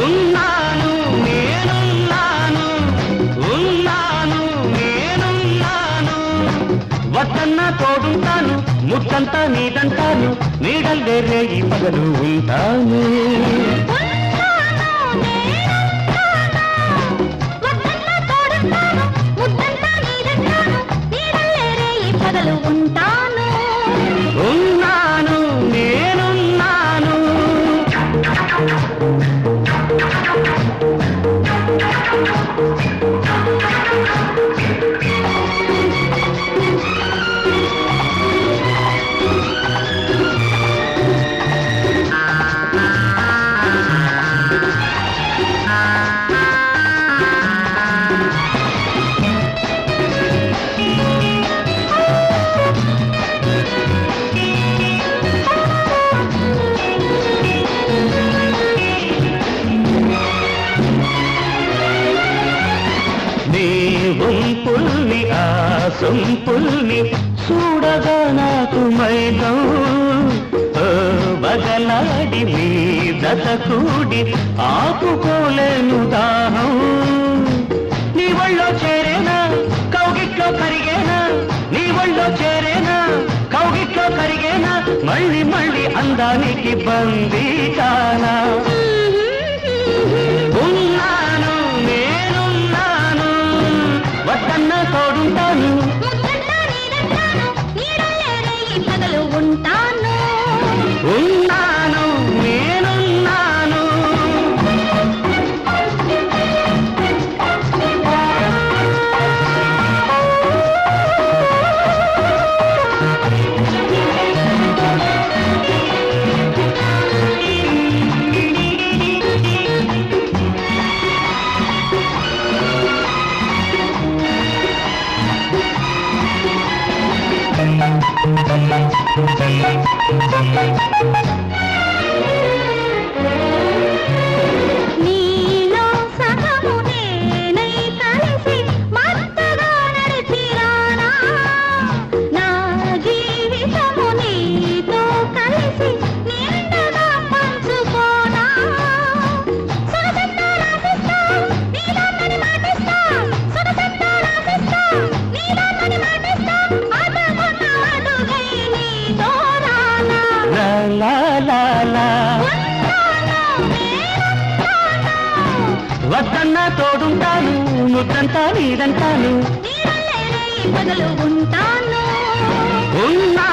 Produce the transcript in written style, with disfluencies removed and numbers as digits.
ఉన్నాను నేనున్నాను ఉన్నాను నేనున్నాను వద్దన్న తోడుంటాను ముట్టంతా నీదంటాను నీడల్లే రేగి పగలు ఉంటాను ఉన్నాను నేనున్నాను పుల్ని ఆ సొంపుల్ని చూడగా నాకు మైదం బగలాడి నీ జత కూడి ఆపుకోలేను దాహం నీ ఒళ్ళో చేరేనా కౌగిట్లో కరిగేనా నీ ఒళ్ళో చేరేనా కౌగిట్లో కరిగేనా మళ్ళీ మళ్ళీ అందానికి బందీ కానా ఉన్నాను నేనున్నాను వద్దన్న తోడుంటాను ఉన్నాను నేనున్నాను నీలో సగము నేనై కలిసి మత్తుగా నడిచిరానా నా జీవితము నీతో కలిసి నిండుగా పంచుకోనా సొగసంతా రాసిస్తా నీలోని మాటిస్తా సొగసంతా రాసిస్తా నీలోని మాటిస్తా ఆటమున్న అడుగై నీతో రానా లా లా లా వద్దన్న తోడుంటాను ముద్దంతా నీదంటాను పగలు ఉంటాను ఉన్నా